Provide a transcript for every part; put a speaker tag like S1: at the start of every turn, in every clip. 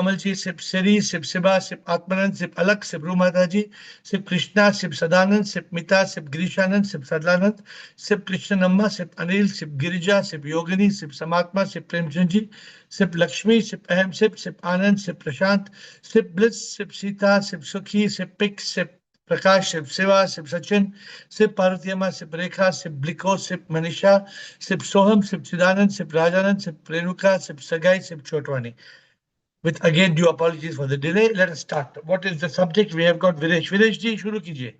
S1: कमल जी, सिर्फ सिरी, सिर्फ शिवा, सिर्फ आत्मानंद, सिर्फ अलग, सिर्फ रू माता जी, सिर्फ कृष्णा, सिर्फ सदानंद, सिर्फ मिता, सिर्फ गिरीशानंद, सिर्फ सदानंद, सिर्फ कृष्णनम्मा, सिर्फ अनिल, सिर्फ गिरिजा, सिर्फ योगिनी, सिर्फ समात्मा, सिर्फ प्रेमचंद जी, सिर्फ लक्ष्मी, सिर्फ अहम, सिर्फ आनंद, सिर्फ प्रशांत, सिर्फ ब्लिस, सिर्फ सीता, सिर्फ सुखी, सिर्फ पिक, सिर्फ प्रकाश, सिर्फ शिवा, सिर्फ सचिन, सिर्फ पार्वती अम्मा, सिर्फ रेखा, सिर्फ ब्लिको, सिर्फ मनीषा, सिर्फ सोहम, सिर्फ चिदानंद, सिर्फ राजानंद, सिर्फ रेणुका, सिर्फ सगाई, सिर्फ छोटवानी. With again due apologies for the delay, let us start. What is the subject? We have got Viresh. Viresh ji, शुरू कीजिए.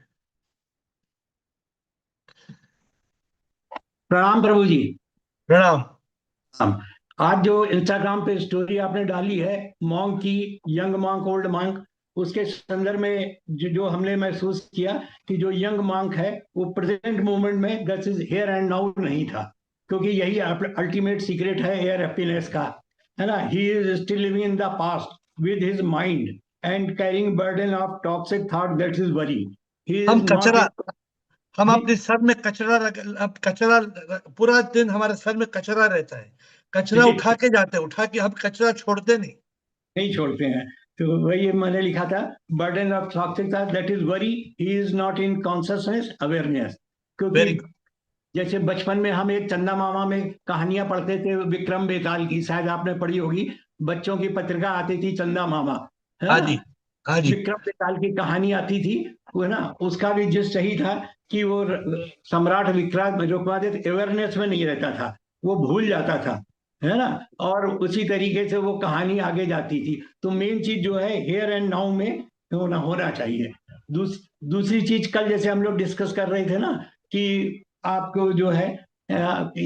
S2: प्रणाम प्रभु जी।
S1: प्रणाम.
S2: आज जो इंस्टाग्राम पे स्टोरी आपने डाली है मॉन्क की, यंग मॉन्क ओल्ड मॉन्क, उसके संदर्भ में जो हमने महसूस किया कि जो यंग मॉन्क है वो प्रेजेंट मोमेंट में that is here and now नहीं था, क्योंकि यही अल्टीमेट सीक्रेट है एयर हैप्पीनेस का, है ना। He is still living in the past with his mind and carrying burden of toxic thought, that is worry.
S1: हम अपने सर में कचरा पूरा दिन हमारे सर में कचरा रहता है, कचरा उठा के जाते हैं, उठा के हम कचरा छोड़ते नहीं
S2: छोड़ते हैं। तो वही मैंने लिखा था, burden of toxic thought, that is worry, he is not in consciousness awareness. क्योंकि जैसे बचपन में हम एक चंदा मामा में कहानियां पढ़ते थे, विक्रम बेताल की, शायद आपने पढ़ी होगी, बच्चों की पत्रिका आती थी चंदा मामा, है ना। विक्रम बेताल की कहानी आती थी, वो ना, उसका भी जिस सही था कि वो सम्राट विक्रमादित्य अवेयरनेस में नहीं रहता था, वो भूल जाता था, है ना, और उसी तरीके से वो कहानी आगे जाती थी। तो मेन चीज जो है हियर एंड नाउ में होना चाहिए। दूसरी चीज, कल जैसे हम लोग डिस्कस कर रहे थे ना कि आपको जो है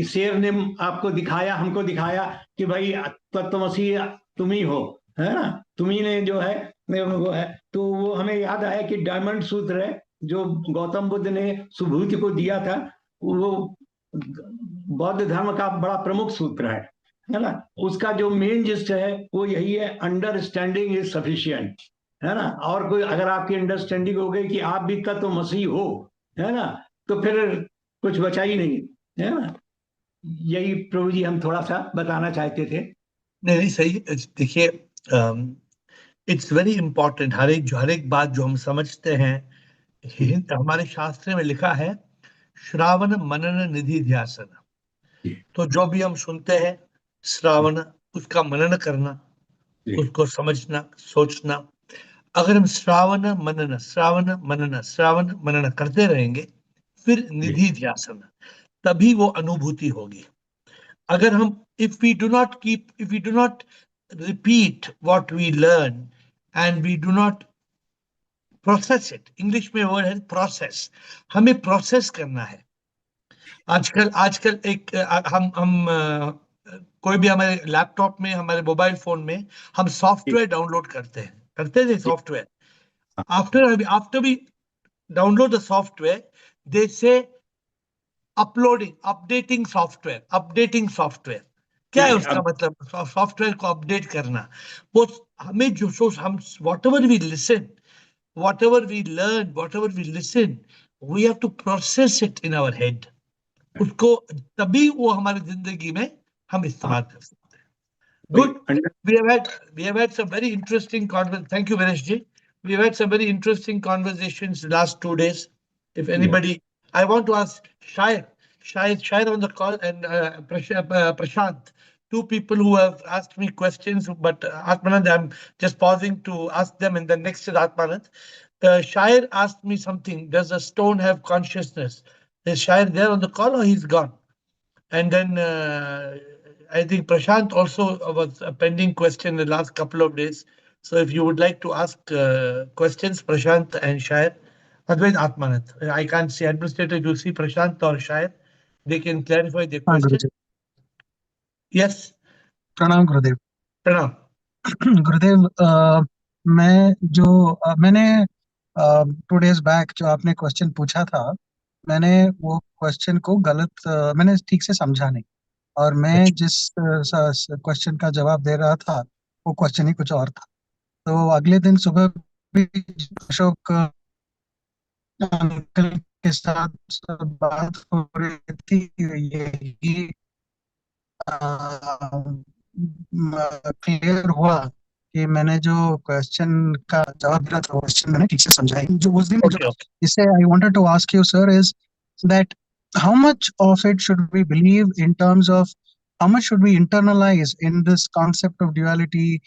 S2: शेर ने आपको दिखाया, हमको दिखाया कि भाई तत्वमसी तुम ही हो, है ना, तुम्ही ने जो है वो है। तो वो हमें याद आया कि डायमंड सूत्र है जो गौतम बुद्ध ने सुभूति को दिया था, वो बौद्ध धर्म का बड़ा प्रमुख सूत्र है ना। उसका जो मेन जिस्ट है वो यही है, अंडरस्टैंडिंग इज सफिशिएंट, है ना। और कोई अगर आपकी अंडरस्टैंडिंग हो गई कि आप भी तत्वमसी हो, है ना, तो फिर कुछ बचा ही नहीं, है ना। यही प्रभु जी हम थोड़ा सा बताना चाहते थे।
S1: नहीं, सही. देखिए, इट्स वेरी इंपॉर्टेंट. हर एक बात जो हम समझते हैं, हमारे शास्त्र में लिखा है श्रावण मनन निधि ध्यासन. तो जो भी हम सुनते हैं श्रावण, उसका मनन करना, उसको समझना, सोचना. अगर हम श्रावण मनन करते रहेंगे, फिर निधि ध्यासन, तभी वो अनुभूति होगी. अगर हम if we do not repeat what we learn and we do not process it, English में वर्ड है प्रोसेस, हमें प्रोसेस करना है. आजकल एक हम कोई भी हमारे लैपटॉप में, हमारे मोबाइल फोन में हम सॉफ्टवेयर डाउनलोड करते थे software. After we download the software, they say updating software. क्या है उसका मतलब? सॉफ्टवेयर को अपडेट करना. वो हमें जो हम whatever we listen, whatever we learn, whatever we listen, we have to process it in our head. उसको तभी वो हमारी जिंदगी में हम इस्तेमाल कर सकते हैं. Good. We have had some very interesting conversations. Thank you, Viresh ji. We have had some very interesting conversations the last 2 days. If anybody, I want to ask Shair on the call, and Prashant, two people who have asked me questions, but Atmanand, I'm just pausing to ask them, and then next is Atmanand. Shair asked me something. Does a stone have consciousness? Is Shair there on the call, or he's gone? And then I think Prashant also was a pending question the last couple of days. So if you would like to ask questions, Prashant and Shair, otherwise Atmanand. I can't see administrator, you see Prashant or Shair, they can clarify their question. Yes.
S3: प्रणाम गुरुदेव.
S1: प्रणाम
S3: गुरुदेव, मैंने 2 days back जो आपने question पूछा था, मैंने वो question को गलत, मैंने ठीक से समझा नहीं, और मैं जिस क्वेश्चन का जवाब दे रहा था वो क्वेश्चन ही कुछ और था. तो अगले दिन सुबह भी अशोक अंकल के साथ बात हो रही थी, यही क्लियर हुआ कि मैंने जो क्वेश्चन का जवाब दिया था, क्वेश्चन मैंने ठीक से समझा ही। जो उस दिन जो इससे I wanted to ask you sir is that how much of it should we believe in terms of how much should we internalize in this concept of duality,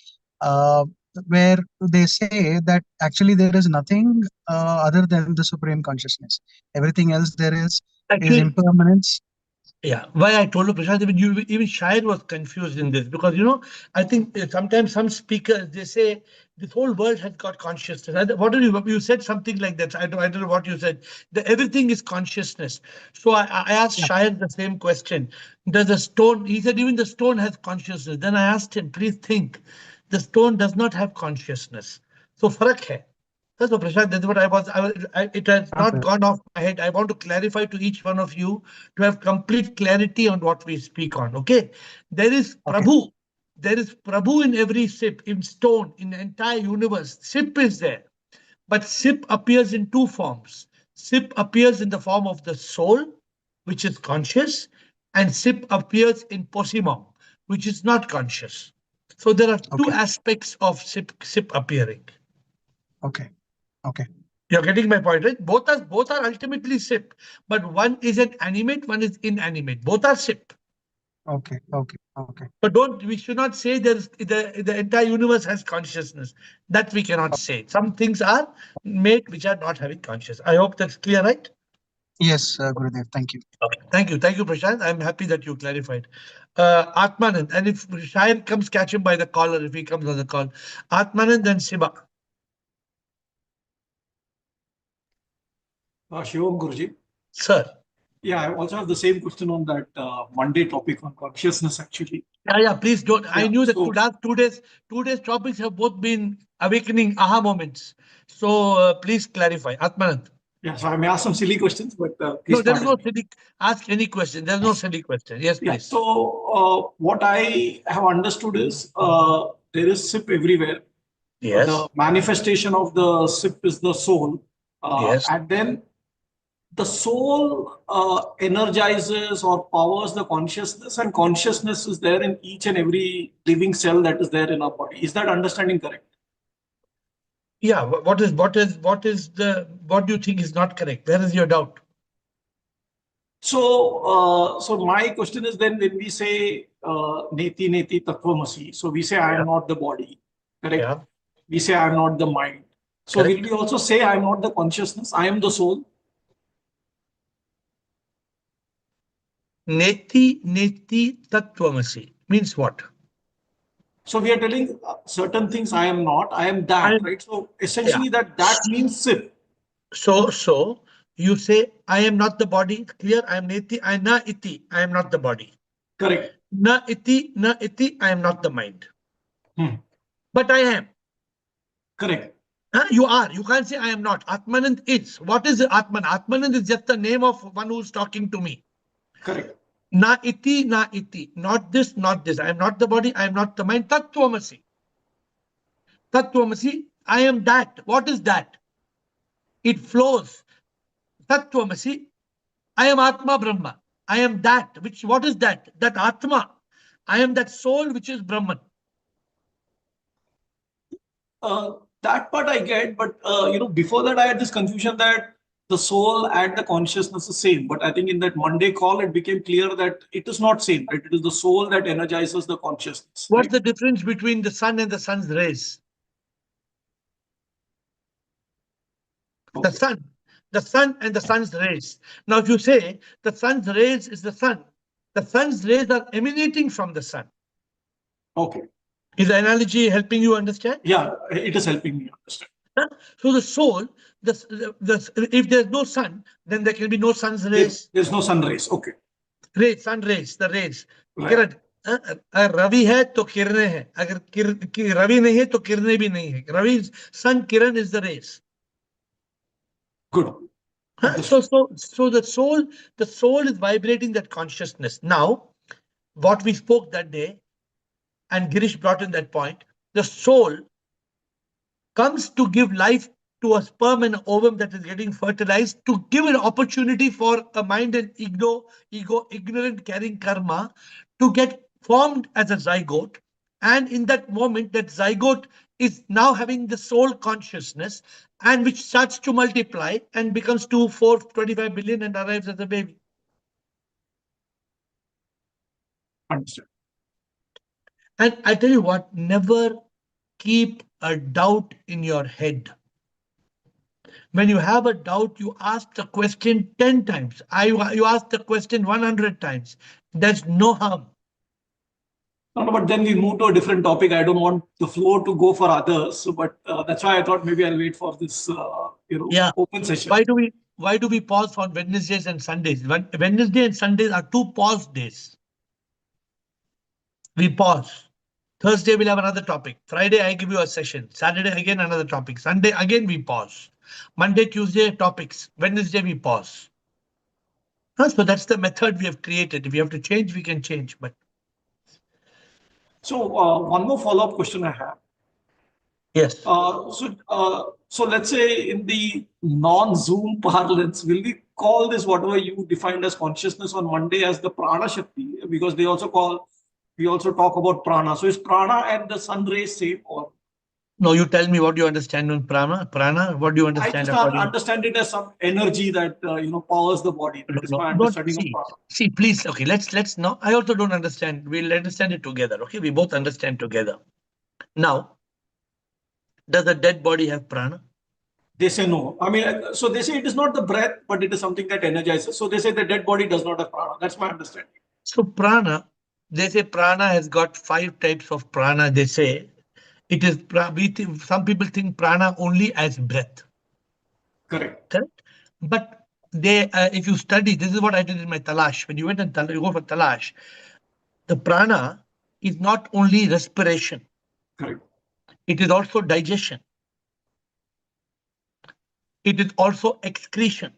S3: where they say that actually there is nothing other than the supreme consciousness, everything else there is impermanence.
S1: Yeah, why I told you, Prashant, even Shair was confused in this, because, I think sometimes some speakers, they say this whole world has got consciousness. What did you said something like that. I don't know what you said. Everything is consciousness. So I asked Shair the same question. Does the stone, he said even the stone has consciousness. Then I asked him, please think, the stone does not have consciousness. So farak hai. That's what, Prashant, that's what it has not gone off my head. I want to clarify to each one of you to have complete clarity on what we speak on, okay? There is Prabhu. There is Prabhu in every sip, in stone, in the entire universe. Sip is there. But sip appears in two forms. Sip appears in the form of the soul, which is conscious, and sip appears in Posimong, which is not conscious. So there are two aspects of sip appearing.
S3: Okay.
S1: You're getting my point, right? Both are ultimately sip, but one is an animate, one is inanimate. Both are sip.
S3: Okay.
S1: But we should not say the entire universe has consciousness. That we cannot say. Some things are made which are not having consciousness. I hope that's clear, right?
S3: Yes, Gurudev. Thank you.
S1: Okay. Thank you, Prashant. I'm happy that you clarified. Atmanand, and if Shahid comes, catch him by the collar if he comes on the call. Atmanand and Shiva.
S4: Shivam Guruji.
S1: Sir.
S4: Yeah, I also have the same question on that Monday topic on consciousness, actually.
S1: Yeah, please don't. I knew that last 2 days, 2 days topics have both been awakening aha moments. So please clarify. Atmanand.
S4: Yeah, so I may ask some silly questions, but
S1: no, there is no silly. Ask any question. There's no silly question. Yes, please.
S4: So what I have understood is there is SIP everywhere.
S1: Yes.
S4: The manifestation of the SIP is the soul.
S1: Yes.
S4: And then the soul energizes or powers the consciousness, and consciousness is there in each and every living cell that is there in our body. Is that understanding correct?
S1: Yeah. What do you think is not correct? Where is your doubt?
S4: So, so my question is then when we say neti neti tattvamasi, so we say I am not the body, correct?
S1: Yeah.
S4: We say I am not the mind. So correct. Will we also say I am not the consciousness, I am the soul?
S1: Neti neti tattvamasi means what?
S4: So we are telling certain things I am not, I am that, right? So essentially that means SIP.
S1: So you say I am not the body. Clear? I am neti, I na iti. I am not the body.
S4: Correct.
S1: Na iti, I am not the mind. But I am.
S4: Correct.
S1: You are. You can't say I am not. Atmanand is. What is Atman? Atmanand is just the name of one who's talking to me.
S4: Correct.
S1: Na iti, na iti. Not this, not this. I am not the body. I am not the mind. Tattvamasi. Tattvamasi. I am that. What is that? It flows. Tattvamasi. I am Atma Brahma. I am that. What is that? That Atma. I am that soul which is Brahman.
S4: That part I get, but before that I had this confusion that the soul and the consciousness is same. But I think in that Monday call, it became clear that it is not same, right? It is the soul that energizes the consciousness.
S1: What's the difference between the sun and the sun's rays? Okay. The sun and the sun's rays. Now, if you say the sun's rays is the sun's rays are emanating from the sun.
S4: Okay.
S1: Is the analogy helping you understand?
S4: Yeah, it is helping me understand.
S1: So the soul, if there's no sun, then there can be no sun's rays.
S4: There's no sun rays. Okay.
S1: Sun rays, the rays.
S4: Right.
S1: अगर रवि है तो किरणें हैं, अगर रवि नहीं है तो किरणें भी नहीं है. Ravi, sun, kiran is the rays.
S4: Good.
S1: So the soul is vibrating that consciousness. Now, what we spoke that day, and Girish brought in that point, the soul comes to give life to a sperm and ovum that is getting fertilized, to give an opportunity for a mind and ego ignorant carrying karma to get formed as a zygote And in that moment, that zygote is now having the soul consciousness, and which starts to multiply and becomes 2, 4, 25 billion and arrives as a baby.
S4: Understood.
S1: And I tell you what, never keep a doubt in your head. When you have a doubt, you ask the question 10 times. You ask the question 100 times. There's no harm.
S4: No, but then we move to a different topic. I don't want the floor to go for others. So, but that's why I thought maybe I'll wait for this, open session.
S1: Why do we pause on Wednesdays and Sundays? Wednesday and Sundays are 2 pause days. We pause. Thursday we'll have another topic. Friday I give you a session. Saturday again another topic. Sunday again we pause. Monday, Tuesday topics. Wednesday we pause. So that's the method we have created. If we have to change, we can change. But
S4: so one more follow-up question I have.
S1: yes.
S4: So let's say in the non-Zoom parlance, will we call this whatever you defined as consciousness on Monday as the Prana Shakti? Because we also talk about Prana. So is Prana and the sun rays same or?
S1: No, you tell me what you understand on Prana. Prana, what do you understand?
S4: I just understand it as some energy that powers the body. That is my understanding of Prana.
S1: See, please, okay, let's now. I also don't understand. We'll understand it together. Okay, we both understand together. Now, does a dead body have prana?
S4: They say no. I mean, so they say it is not the breath, but it is something that energizes. So they say the dead body does not have prana. That's my understanding.
S1: So prana, they say prana has got 5 types of prana. They say it is, some people think prana only as breath.
S4: Correct.
S1: But they, if you study, this is what I did in my talash. When you went and you go for talash, the prana is not only respiration.
S4: Correct.
S1: It is also digestion. It is also excretion.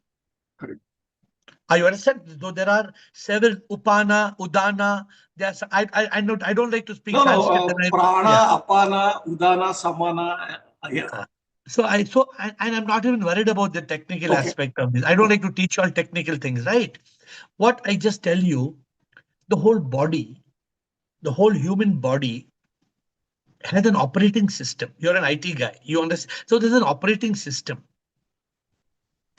S4: Correct.
S1: Are you understand? So there are several upana, udana. There's I don't like to speak Sanskrit.
S4: Prana, apana, udana, samana. Yeah.
S1: And I'm not even worried about the technical aspect of this. I don't like to teach all technical things, right? What I just tell you, the whole body, the whole human body has an operating system. You're an IT guy. You understand? So there's an operating system.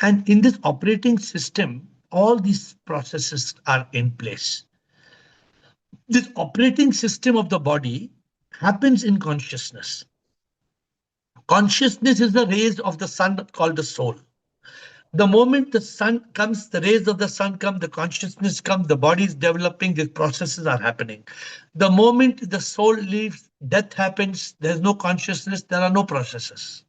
S1: And in this operating system, all these processes are in place. This operating system of the body happens in consciousness. Consciousness is the rays of the sun called the soul. The moment the sun comes, the rays of the sun come, the consciousness comes, the body is developing, these processes are happening. The moment the soul leaves, death happens, there's no consciousness, there are no processes.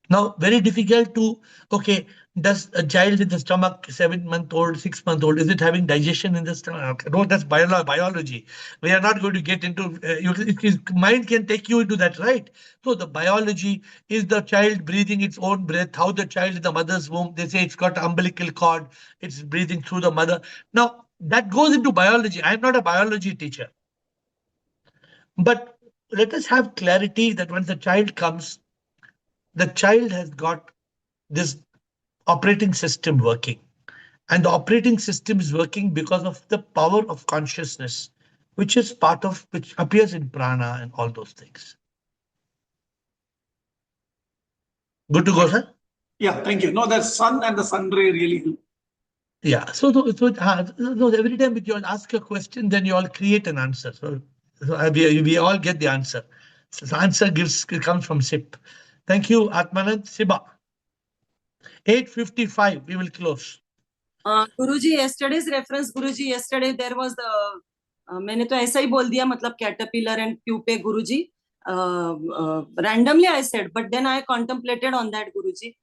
S1: Now, very difficult to, okay, does a child in the stomach, 7-month-old, 6-month-old, is it having digestion in the stomach? No, that's biology. We are not going to get into, his mind can take you into that, right? So the biology is the child breathing its own breath, how the child in the mother's womb, they say it's got umbilical cord, it's breathing through the mother. Now, that goes into biology. I'm not a biology teacher. But let us have clarity that once the child comes, the child has got this operating system working. And the operating system is working because of the power of consciousness, which appears in prana and all those things. Good to go, sir?
S4: Yeah, thank you. No, the sun and the sun ray really help.
S1: Yeah, so every time you all ask a question, then you all create an answer. So we all get the answer. So the answer comes from SIP. Thank you, Atmanand. Siba. 8:55, we will close.
S5: Guruji, yesterday's reference, Guruji, yesterday there was the, मैंने तो ऐसा ही बोल दिया, मतलब caterpillar and pupae, Guruji. Randomly I said, but then I contemplated on that, Guruji.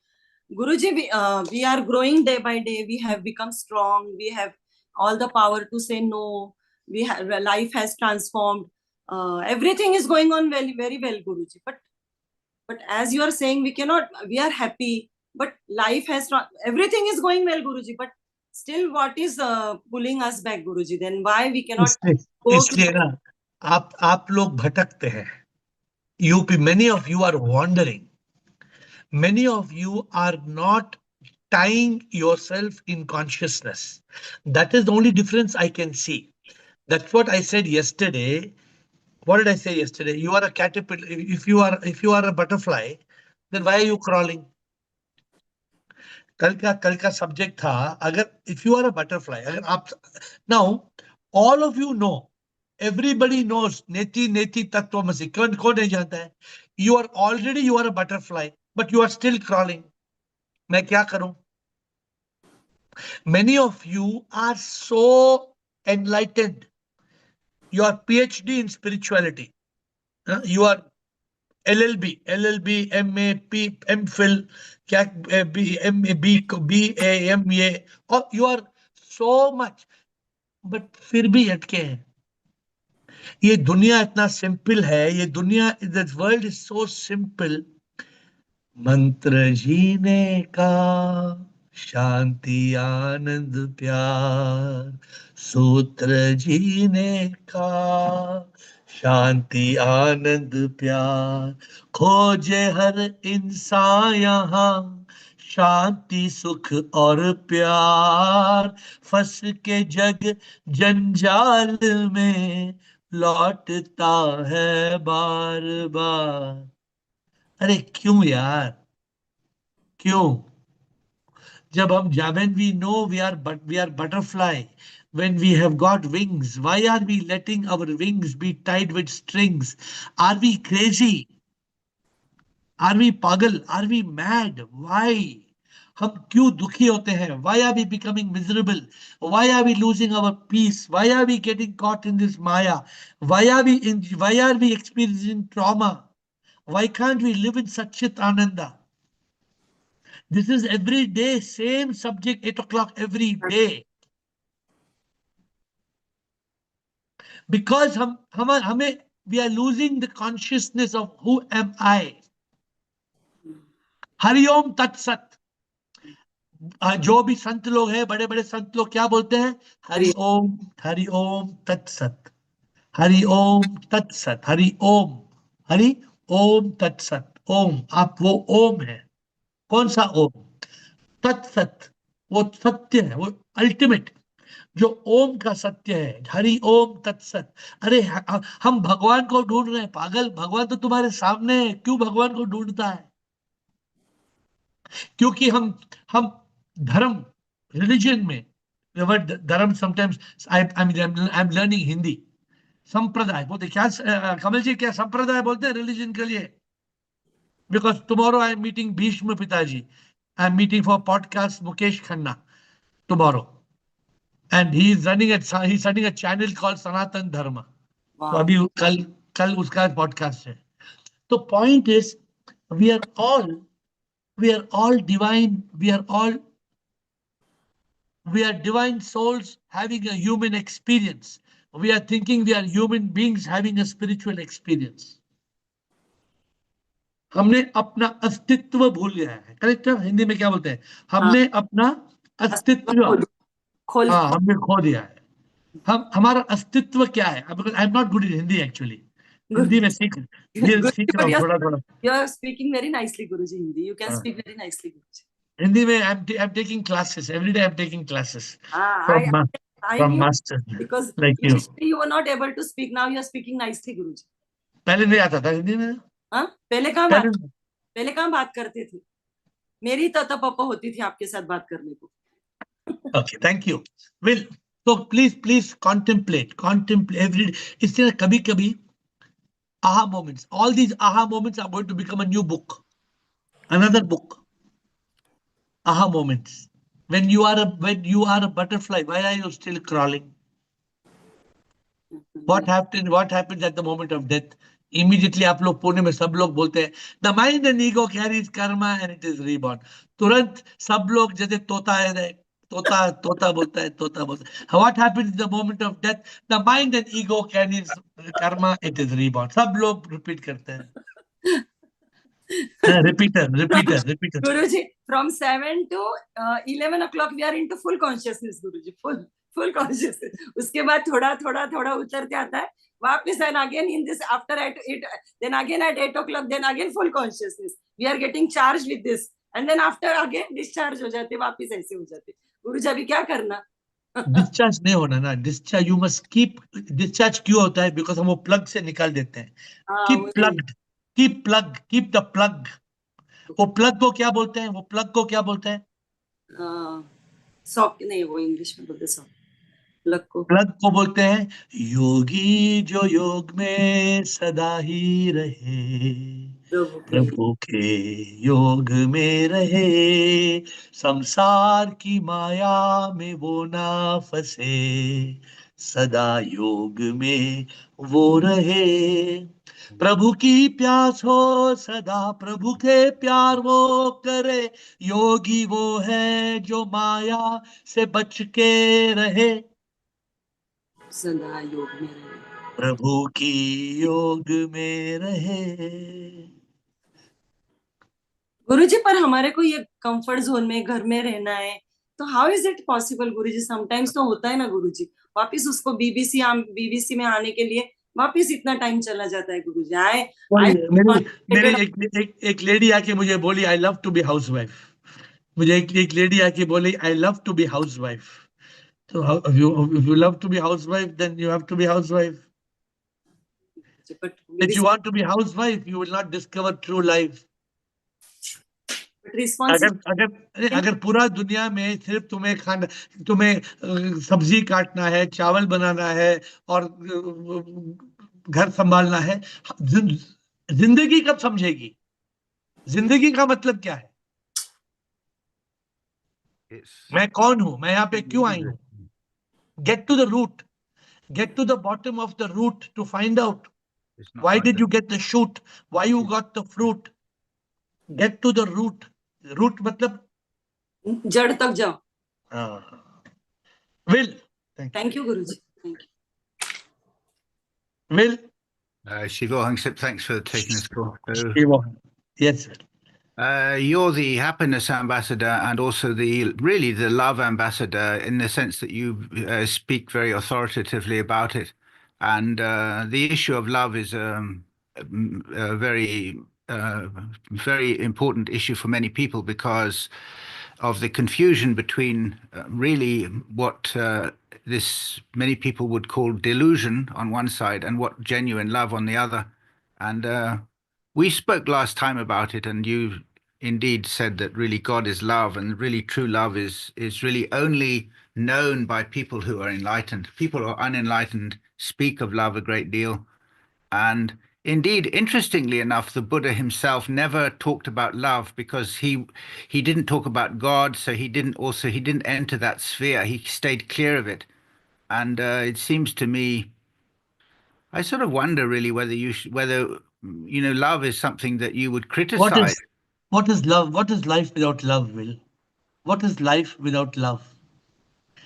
S5: Guruji, we are growing day by day. We have become strong. We have all the power to say no. Life has transformed. Everything is going on very, very well, Guruji. But as you are saying, we are happy, but life has not, everything is going well, Guruji. But still, what is pulling us back, Guruji? Then why we cannot go?
S1: इसलिए ना आप लोग भटकते हैं. Many of you are wandering. Many of you are not tying yourself in consciousness. That is the only difference I can see. That's what I said yesterday. What did I say yesterday? You are a caterpillar. If you are a butterfly, then why are you crawling? कल का subject था, अगर if you are a butterfly, अगर आप now all of you know, everybody knows नेति नेति तत्वमसि, कौन कौन नहीं जानता है? You are a butterfly, but you are still crawling. मैं क्या करूं? Many of you are so enlightened. You are PhD in spirituality. You are LLB, MA, MPhil, BA, MA, or you are so much, but फिर भी अटके हैं. ये दुनिया इतना सिंपल है, ये दुनिया, this world is so simple. मंत्र जीने का शांति आनंद प्यार, सूत्र जीने का शांति आनंद प्यार, खोजे हर इंसान यहाँ शांति सुख और प्यार, फंस के जग जंजाल में लौटता है बार बार. अरे क्यों यार, क्यों? जब हम when we know we are butterfly, when we have got wings, why are we letting our wings be tied with strings? Are we crazy? Are we pagal? Are we mad? Why? हम क्यों दुखी होते हैं? Why are we becoming miserable? Why are we losing our peace? Why are we getting caught in this maya? Why are we experiencing trauma? Why can't we live in Satchit Ananda? This is every day, same subject, 8 o'clock every day. Because we are losing the consciousness of who am I. Hari Om Tat Sat. जो भी संत लोग हैं, बड़े बड़े संत लोग क्या बोलते हैं? हरि ओम तत् सत, हरि ओम तत् सत, हरि ओम तत् सत. ओम, आप वो ओम है. कौन सा ओम? तत्सत, वो सत्य है, वो अल्टीमेट, जो ओम का सत्य है. हरि ओम तत्सत. अरे हम भगवान को ढूंढ रहे हैं, पागल. भगवान तो तुम्हारे सामने है. क्यों भगवान को ढूंढता है? क्योंकि हम धर्म, रिलीजन में, धर्म sometimes I am learning Hindi. संप्रदाय बोलते क्या कमल जी? क्या संप्रदाय बोलते हैं रिलीजन के लिए? Because tomorrow I am meeting Bhishma पिताजी. I am meeting for podcast Mukesh Khanna tomorrow, and he's running a channel called Sanatan Dharma. तो अभी कल उसका पॉडकास्ट है. तो point is, we are all divine. We are divine souls having a human experience. We are thinking we are human beings having a spiritual experience. हमने अपना अस्तित्व भूल गया है. करेक्ट है? हिंदी में क्या बोलते हैं? हमने अपना अस्तित्व, हाँ, हमने खो दिया है. हमारा अस्तित्व क्या है? I am not good in Hindi actually. Hindi में सीख रहा हूँ थोड़ा थोड़ा.
S5: You are speaking very nicely, Guruji. Hindi. You can speak very nicely, Guruji.
S1: Hindi में I'm taking classes every day. I'm taking classes from master
S5: because
S1: like you.
S5: You were not able to speak. Now you are speaking nicely, Guruji.
S1: पहले नहीं आता था हिंदी में.
S5: हाँ, पहले कहाँ बात करते थे? मेरी तता होती थी आपके साथ बात करने को.
S1: Okay, thank you. Well, so please contemplate every day. इस तरह कभी aha moments. All these aha moments are going to become a new book, another book. Aha moments. When you are a butterfly, why are you still crawling? What happens at the moment of death? Immediately आप लोग पुणे में सब लोग बोलते हैं the mind and ego carries karma and it is reborn. तुरंत सब लोग जैसे तोता है, तोता बोलता है. What happens in the moment of death? The mind and ego carries karma, it is reborn. सब लोग repeat करते हैं. Repeater.
S5: Guruji, from 7 to 11 o'clock we are into full consciousness, Guruji. Full consciousness. उसके बाद थोड़ा उतरते आता है वापस, and again in this after at 8, then again at 8 o'clock, then again full consciousness. We are getting charged with this, and then after again discharge हो जाते, वापस ऐसे हो जाते. गुरुजी अभी क्या करना?
S1: डिस्चार्ज नहीं होना ना, discharge you must keep, discharge क्यों होता है? बिकॉज हम वो प्लग से निकाल देते हैं.
S5: हाँ,
S1: keep plugged, keep plug, keep the plug. वो प्लग को क्या बोलते हैं? वो प्लग को क्या बोलते हैं?
S5: सॉकेट नहीं, वो इंग्लिश में बोलते सॉकेट. प्लग को
S1: प्लग को बोलते हैं योगी, जो योग में सदा ही रहे,
S5: प्रभु के
S1: प्रभु के योग में रहे, संसार की माया में वो ना फंसे, सदा योग में वो रहे. प्रभु की प्यास हो सदा, प्रभु के प्यार वो करे, योगी वो है जो माया से बच के रहे,
S5: सदा योग में रहे.
S1: प्रभु की योग में रहे.
S5: गुरुजी, पर हमारे को ये कंफर्ट जोन में घर में रहना है, तो how is it possible Guruji? Sometimes तो होता है ना गुरुजी, वापिस उसको बीबीसी में आने के लिए वापिस इतना टाइम चला जाता है गुरुजी. आई आई
S1: मेरी एक लेडी आके मुझे बोली, I love to be housewife. मुझे एक लेडी आके बोली, I love to be housewife. तो if you love to be housewife, then you have to be housewife.
S5: But
S1: If you want to be housewife, you will not discover true life. अगर पूरा दुनिया में सिर्फ तुम्हें सब्जी काटना है, चावल बनाना है और घर संभालना है, जिंदगी कब समझेगी? जिंदगी का मतलब क्या है? मैं कौन हूं? मैं यहाँ पे क्यों आई हूं? Get to the root. Get to the bottom of the root to find out why did you get the shoot, why you got the fruit. Get to the root. Root मतलब
S5: जड़ तक जाओ.
S1: Will.
S5: Thank you Guruji. Thank you.
S1: Will.
S6: Shivo, thanks for taking this call.
S1: Yes, sir.
S6: You're the happiness ambassador and also really the love ambassador, in the sense that you speak very authoritatively about it. And the issue of love is a very important issue for many people, because of the confusion between really what many people would call delusion on one side and what genuine love on the other. And we spoke last time about it, and you indeed said that really God is love, and really true love is really only known by people who are enlightened. People who are unenlightened speak of love a great deal. And indeed, interestingly enough, the Buddha himself never talked about love, because he didn't talk about God, so he didn't enter that sphere. He stayed clear of it. And it seems to me, I sort of wonder really whether love is something that you would criticize.
S1: What is love? What is life without love, Will? What is life without love?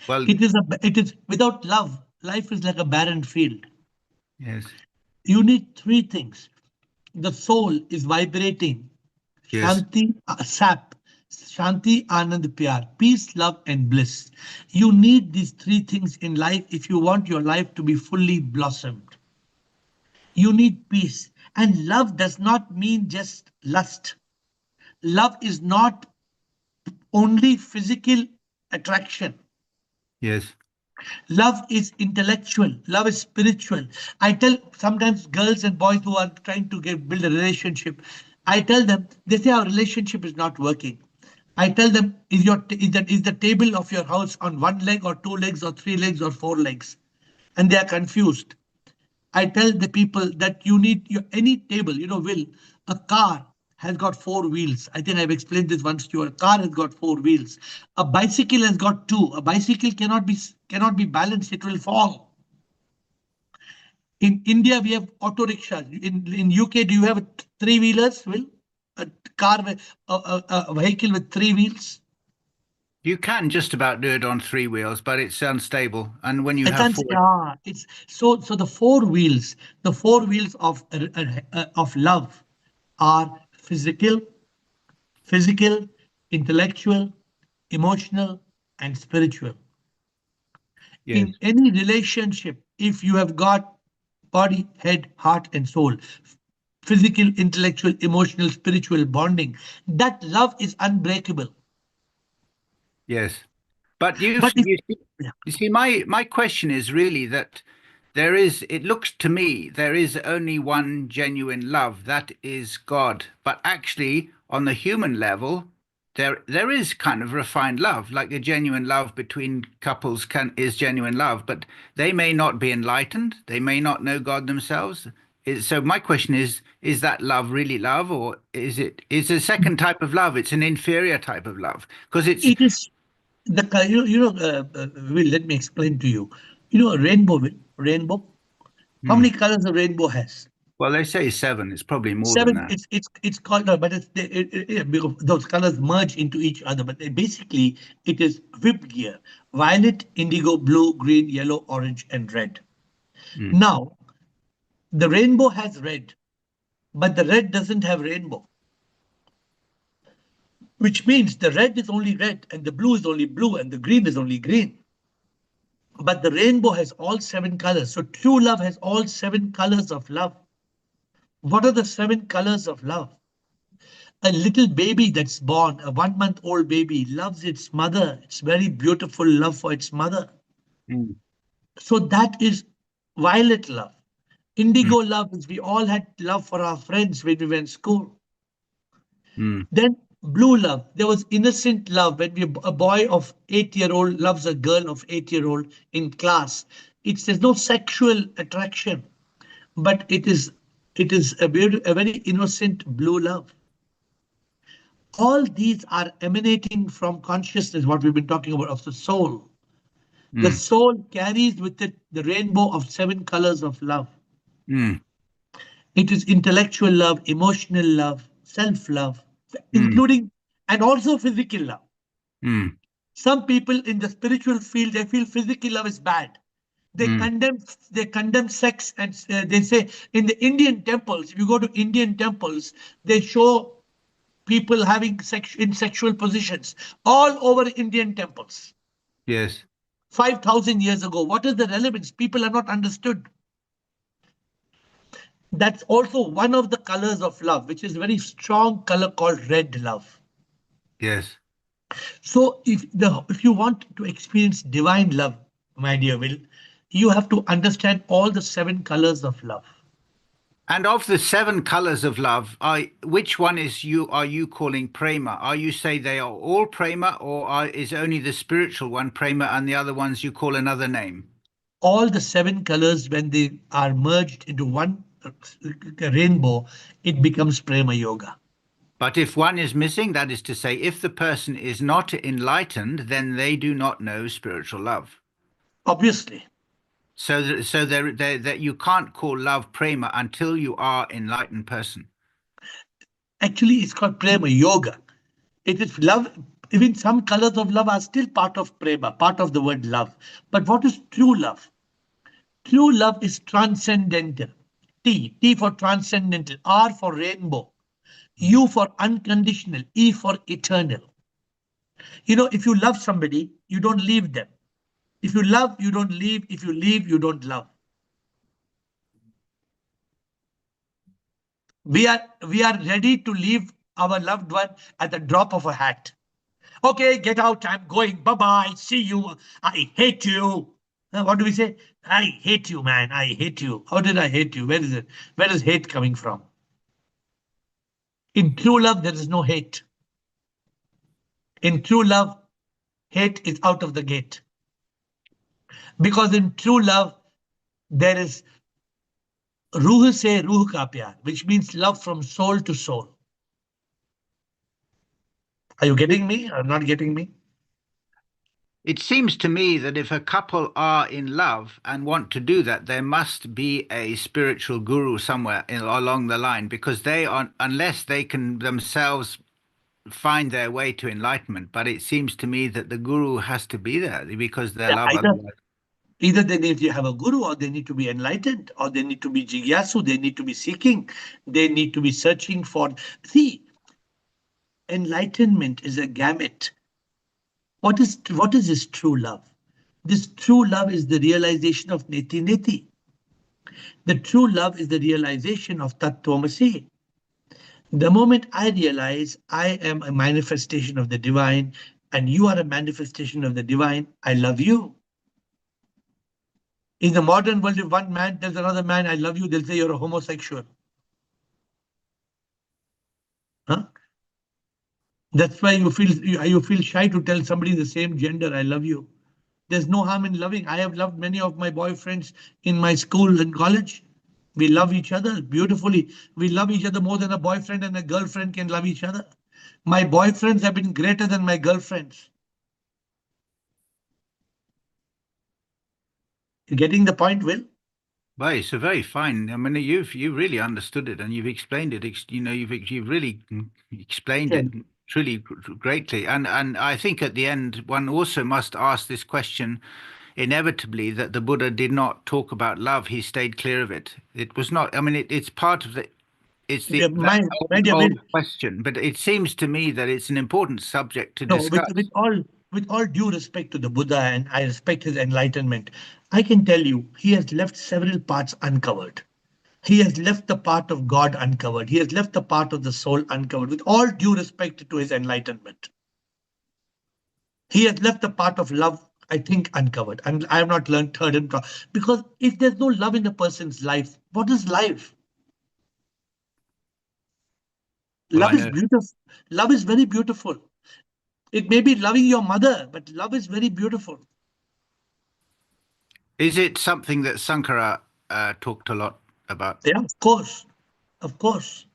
S6: Well,
S1: it is without love. Life is like a barren field.
S6: Yes.
S1: You need three things. The soul is vibrating.
S6: Yes.
S1: Shanti, sap. Shanti, Anand, Pyar. Peace, love, and bliss. You need these three things in life if you want your life to be fully blossomed. You need peace. And love does not mean just lust. Love is not only physical attraction.
S6: Yes.
S1: Love is intellectual. Love is spiritual. I tell sometimes girls and boys who are trying to build a relationship, I tell them, they say our relationship is not working. I tell them, is the table of your house on one leg or two legs or three legs or four legs? And they are confused. I tell the people that you need any table, Will, a car has got four wheels. I think I've explained this once to you. A car has got four wheels. A bicycle has got two. A bicycle cannot be balanced. It will fall. In India, we have auto rickshaws. In UK, do you have three wheelers, Will? A car, a vehicle with three wheels?
S6: You can just about do it on three wheels, but it's unstable. And when you have four,
S1: it's so the four wheels of love are physical, intellectual, emotional, and spiritual.
S6: Yes.
S1: In any relationship, if you have got body, head, heart, and soul, physical, intellectual, emotional, spiritual bonding, that love is unbreakable.
S6: Yes. But
S1: But if,
S6: you see, my question is really that it looks to me, there is only one genuine love, that is God. But actually, on the human level, there is kind of refined love, like a genuine love between couples is genuine love, but they may not be enlightened, they may not know God themselves. So my question is that love really love, or is a second type of love? It's an inferior type of love because it's.
S1: it is Will, let me explain to you. You know, a rainbow, Will, rainbow. How many colors a rainbow has?
S6: Well, they say 7. It's probably more than
S1: Seven.
S6: that.
S1: It's called, no, but because those colors merge into each other. But basically, it is whip gear: violet, indigo, blue, green, yellow, orange, and red. Now, the rainbow has red, but the red doesn't have rainbow, which means the red is only red, and the blue is only blue, and the green is only green. But the rainbow has all 7 colors. So true love has all 7 colors of love. What are the 7 colors of love? A little baby that's born, a 1-month-old baby, loves its mother. It's very beautiful love for its mother. So that is violet love. Indigo love is we all had love for our friends when we were in school. Then blue love, there was innocent love when a boy of 8-year-old loves a girl of 8-year-old in class. There's no sexual attraction, but it is a very innocent blue love. All these are emanating from consciousness, what we've been talking about, of the soul. The soul carries with it the rainbow of 7 colors of love. It is intellectual love, emotional love, self-love, including and also physical love. Some people in the spiritual field, they feel physical love is bad. They condemn sex, and they say in the Indian temples, if you go to Indian temples, they show people having sex in sexual positions all over Indian temples.
S6: Yes.
S1: 5,000 years ago. What is the relevance? People are not understood. That's also one of the colors of love, which is a very strong color called red love.
S6: Yes.
S1: So if you want to experience divine love, my dear Will, you have to understand all the 7 colors of love.
S6: And of the 7 colors of love, which one are you calling prema? Are you say they are all prema, or is only the spiritual one prema and the other ones you call another name?
S1: All the 7 colors, when they are merged into one rainbow, it becomes prema yoga.
S6: But if one is missing, that is to say, if the person is not enlightened, then they do not know spiritual love.
S1: Obviously.
S6: So that you can't call love prema until you are enlightened person.
S1: Actually, it's called prema yoga. It is love. Even some colors of love are still part of prema, part of the word love. But what is true love? True love is transcendental. T for transcendental, R for rainbow, U for unconditional, E for eternal. You know, if you love somebody, you don't leave them. If you love, you don't leave. If you leave, you don't love. We are ready to leave our loved one at the drop of a hat. Okay, get out. I'm going. Bye-bye. See you. I hate you. What do we say? I hate you, man. I hate you. How did I hate you? Where is it? Where is hate coming from? In true love, there is no hate. In true love, hate is out of the gate. Because in true love, there is ruh se ruh ka pyar, which means love from soul to soul. Are you getting me or not getting me?
S6: It seems to me that if a couple are in love and want to do that, there must be a spiritual guru somewhere along the line, because unless they can themselves find their way to enlightenment. But it seems to me that the guru has to be there because they love otherwise.
S1: Either they need to have a guru, or they need to be enlightened, or they need to be jigyasu, they need to be seeking, they need to be searching for. See, enlightenment is a gamut. What is this true love? This true love is the realization of neti neti. The true love is the realization of Tattvamasi. The moment I realize I am a manifestation of the divine, and you are a manifestation of the divine. I love you. In the modern world, if one man tells another man, I love you, they'll say you're a homosexual. Huh? That's why you feel shy to tell somebody the same gender, I love you. There's no harm in loving. I have loved many of my boyfriends in my school and college. We love each other beautifully. We love each other more than a boyfriend and a girlfriend can love each other. My boyfriends have been greater than my girlfriends. You getting the point, Will?
S6: Well, it's a very fine. I mean, you've really understood it, and you've explained it. You've really explained it truly greatly. And I think at the end, one also must ask this question inevitably, that the Buddha did not talk about love. He stayed clear of it. It was not. I mean, it's part of the. It's the
S1: My dear
S6: old
S1: Will,
S6: question, but it seems to me that it's an important subject to
S1: no,
S6: discuss.
S1: with all due respect to the Buddha, and I respect his enlightenment, I can tell you he has left several parts uncovered. He has left the part of God uncovered. He has left the part of the soul uncovered. With all due respect to his enlightenment, he has left the part of love, I think, uncovered. And I have not learned third and fourth. Because if there's no love in a person's life, what is life?
S6: Well,
S1: Love is beautiful. Love is very beautiful. It may be loving your mother, but love is very beautiful.
S6: Is it something that Sankara talked a lot about?
S1: Yeah, of course. Of course.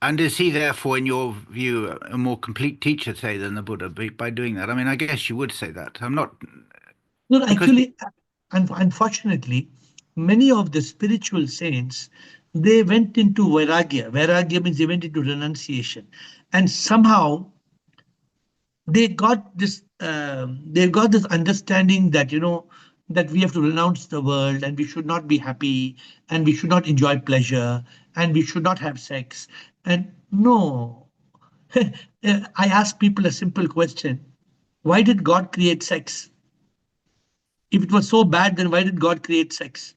S6: And is he therefore, in your view, a more complete teacher, say, than the Buddha by doing that? I mean, I guess you would say that. I'm not.
S1: No,
S6: Because
S1: actually, unfortunately, many of the spiritual saints, they went into vairagya. Vairagya means they went into renunciation. And somehow they got this understanding that, that we have to renounce the world and we should not be happy and we should not enjoy pleasure and we should not have sex. And no, I ask people a simple question. Why did God create sex? If it was so bad, then why did God create sex?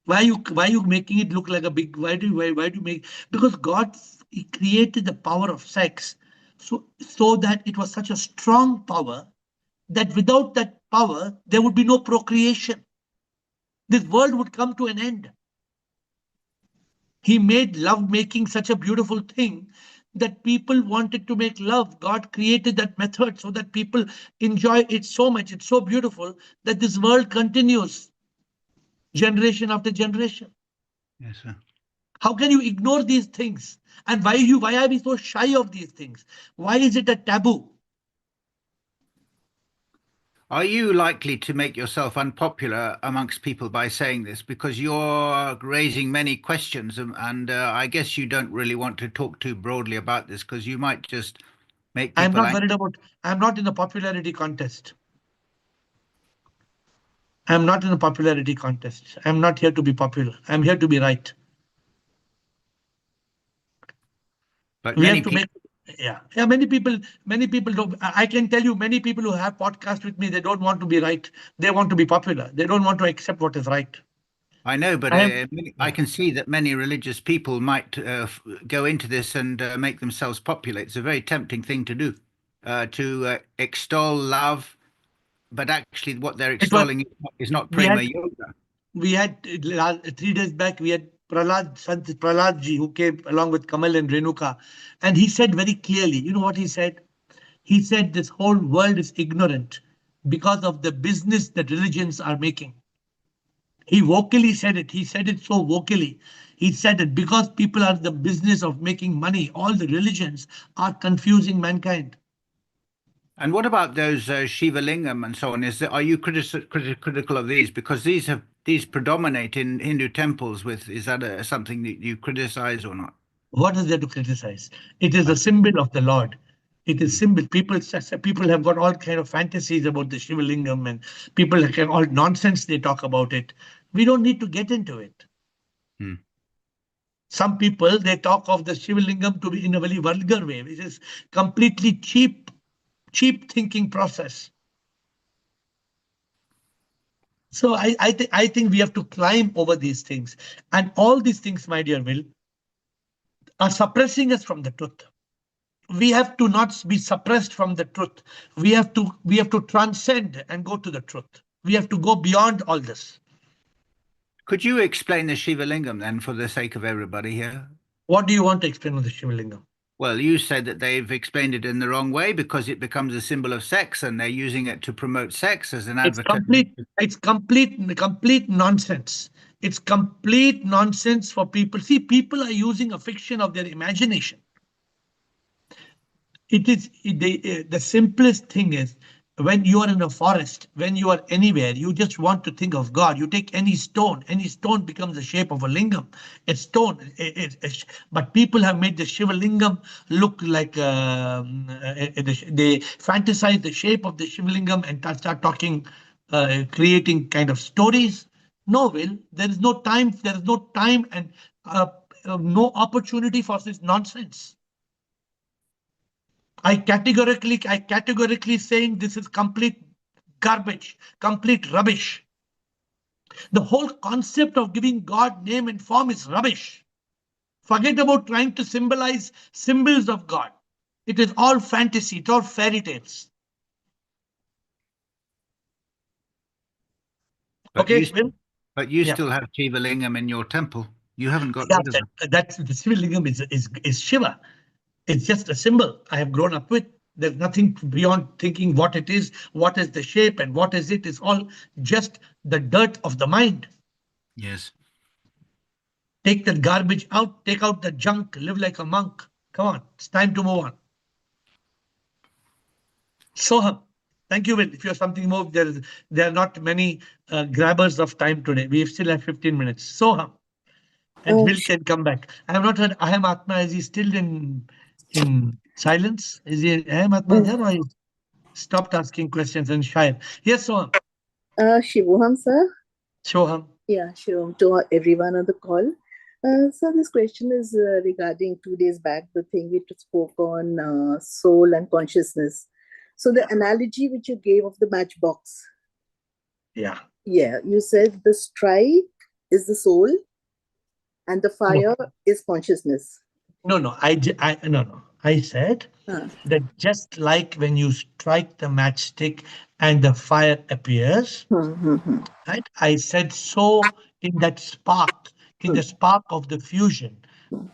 S1: Why are you making it look like a big, why do you make, because God, he created the power of sex so that it was such a strong power that without that power, there would be no procreation. This world would come to an end. He made love making such a beautiful thing that people wanted to make love. God created that method so that people enjoy it so much. It's so beautiful that this world continues generation after generation.
S6: yes, sir.
S1: How can you ignore these things? And why are we so shy of these things? Why is it a taboo?
S6: Are you likely to make yourself unpopular amongst people by saying this? Because you're raising many questions, and I guess you don't really want to talk too broadly about this because you might just make
S1: I'm
S6: people
S1: not worried about, I'm not in a popularity contest. I'm not in a popularity contest. I'm not here to be popular. I'm here to be right.
S6: But
S1: We
S6: many
S1: have to
S6: people.
S1: make, yeah. Many people don't. I can tell you, many people who have podcasts with me, they don't want to be right. They want to be popular. They don't want to accept what is right.
S6: I know, but
S1: I am,
S6: I can see that many religious people might go into this and make themselves popular. It's a very tempting thing to do, to extol love, but actually what they're
S1: it was,
S6: extolling is not
S1: we
S6: prema
S1: had,
S6: yoga.
S1: we had 3 days back, we had Sant Prahlad ji, who came along with Kamal and Renuka, and he said very clearly, you know what he said? He said this whole world is ignorant because of the business that religions are making. He vocally said it. He said it so vocally. He said it because people are in the business of making money. All the religions are confusing mankind.
S6: And what about those Shiva Lingam and so on? Are you critical of these? Because these predominate in Hindu temples. Is that something that you criticize or not?
S1: What is there to criticize? It is a symbol of the Lord. It is symbol. People have got all kind of fantasies about the Shiva Lingam, and people have all nonsense they talk about it. We don't need to get into it.
S6: Hmm.
S1: Some people, they talk of the Shiva Lingam to be in a very vulgar way, which is completely cheap thinking process. So I think we have to climb over these things, and all these things, my dear Will, are suppressing us from the truth. not be suppressed from the truth. We have to transcend and go to the truth. We have to go beyond all this.
S6: Could you explain the Shiva Lingam then, for the sake of everybody here?
S1: What do you want to explain on the Shiva Lingam?
S6: Well, you said that they've explained it in the wrong way because it becomes a symbol of sex, and they're using it to promote sex as an advocate.
S1: It's complete nonsense. It's complete nonsense for people. See, people are using a fiction of their imagination. The simplest thing is, when you are in a forest, when you are anywhere, you just want to think of God. You take any stone becomes the shape of a lingam. A stone, but people have made the Shiva Lingam look like they fantasize the shape of the Shiva Lingam and start talking, creating kind of stories. No, Will, there is no time. There is no time and no opportunity for this nonsense. I categorically saying this is complete garbage, complete rubbish. The whole concept of giving God name and form is rubbish. Forget about trying to symbolize symbols of God. It is all fantasy, it's all fairy tales.
S6: But
S1: okay,
S6: you still have Shiva Lingam in your temple. You haven't got rid of it.
S1: That's the Shiva Lingam is Shiva. It's just a symbol I have grown up with. There's nothing beyond thinking what it is, what is the shape, and what is it. It's all just the dirt of the mind.
S6: Yes.
S1: Take the garbage out, take out the junk, live like a monk. Come on, it's time to move on. Soham, thank you, Will. If you have something more, there are not many grabbers of time today. We still have 15 minutes. Soham. And Will can come back. I have not heard Aham Atma. Is he still in silence? Is he Aham Atma there, or he stopped asking questions and shy? Yes, Soham.
S7: Shivoham, sir.
S1: Soham.
S7: Yeah, Shivoham to everyone on the call. So this question is regarding 2 days back, the thing we spoke on soul and consciousness. So the analogy which you gave of the matchbox.
S1: Yeah.
S7: Yeah, you said the strike is the soul and the fire is consciousness.
S1: No. I said that just like when you strike the matchstick and the fire appears, right? I said so in that spark, in the spark of the fusion.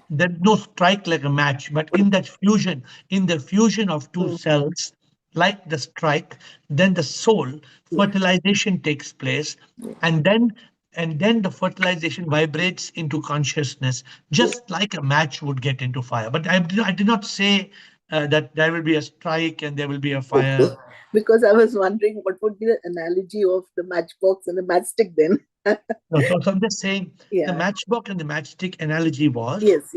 S1: There's no strike like a match, but in that fusion, in the fusion of two cells, like the strike, then the soul, fertilization takes place, and then the fertilization vibrates into consciousness, just like a match would get into fire. But I did not say that there will be a strike and there will be a fire.
S7: Okay. Because I was wondering what would be the analogy of the matchbox and the matchstick then.
S1: No, so I'm just saying the matchbox and the matchstick analogy was
S7: yes.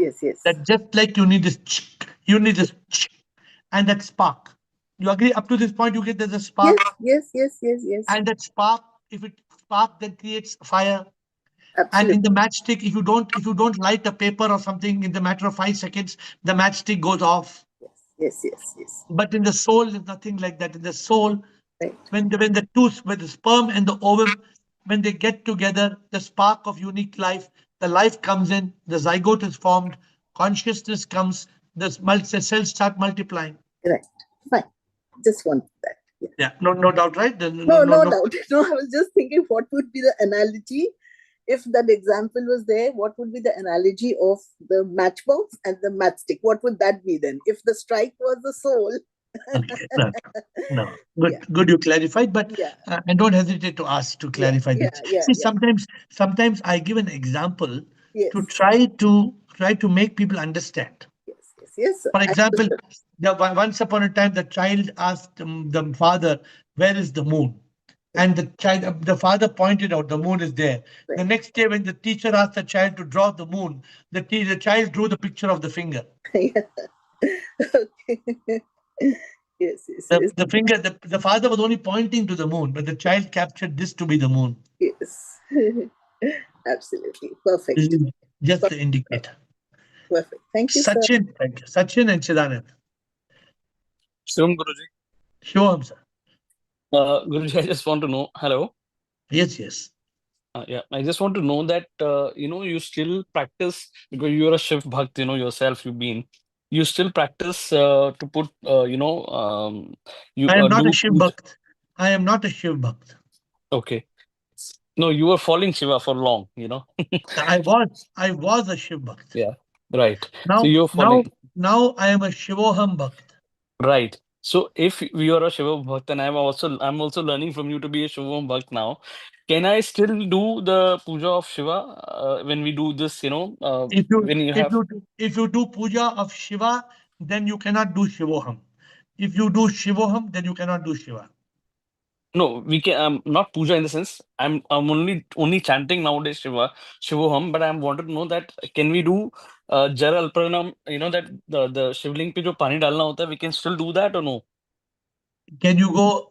S1: that just like you need this, and that spark. You agree up to this point? You get there's a spark.
S7: Yes.
S1: And that spark, if it spark, then creates fire.
S7: Absolutely.
S1: And in the matchstick, if you don't light a paper or something in the matter of 5 seconds, the matchstick goes off.
S7: Yes.
S1: But in the soul, there's nothing like that. In the soul,
S7: right.
S1: when the sperm and the ovum, when they get together, the spark of unique life, the life comes in, the zygote is formed, consciousness comes, the cells start multiplying.
S7: Right. Fine. Just want that.
S1: Yeah. No doubt, right?
S7: No doubt. No, I was just thinking what would be the analogy. If that example was there, what would be the analogy of the matchbox and the matchstick? What would that be then? If the strike was the soul.
S1: Okay. No. Good. You clarified, but and don't hesitate to ask to clarify this. See, sometimes I give an example to try to make people understand.
S7: Yes.
S1: For example, once upon a time, the child asked the father, "Where is the moon?" And the father pointed out the moon is there. Right. The next day, when the teacher asked the child to draw the moon, the child drew the picture of the finger.
S7: Okay. Yes.
S1: The finger, the father was only pointing to the moon, but the child captured this to be the moon.
S7: Yes. Absolutely. Perfect.
S1: This is just the indicator.
S7: Perfect. Thank you,
S1: Sachin,
S7: sir.
S1: Thank you. Sachin and Chidanand.
S8: Shivam Guruji.
S1: Shivam, sir.
S8: Guruji, I just want to know. Hello.
S1: Yes.
S8: I just want to know that you still practice because you're a Shiv Bhakt, yourself you've been. you still practice to put, you
S1: I am not
S8: do
S1: a Shiv
S8: puja.
S1: Bhakt. I am not a Shiv Bhakt.
S8: Okay. No, you were following Shiva for long,
S1: I was a Shiv Bhakt.
S8: Yeah, right. So
S1: Now,
S8: you're following.
S1: now I am a Shivoham Bhakt.
S8: Right. So if you are a Shiva Bhakt, and I'm also learning from you to be a Shiva Bhakt now, can I still do the puja of Shiva when we do this, when you have.
S1: If you do puja of Shiva, then you cannot do Shivoham. If you do Shivoham, then you cannot do Shiva.
S8: No, we can not puja in the sense I'm only chanting nowadays Shivoham, but I wanted to know that can we do Jar Alpranam, that the Shivling pe jo pani dalna hota hai, we can still do that or no?
S1: Can you go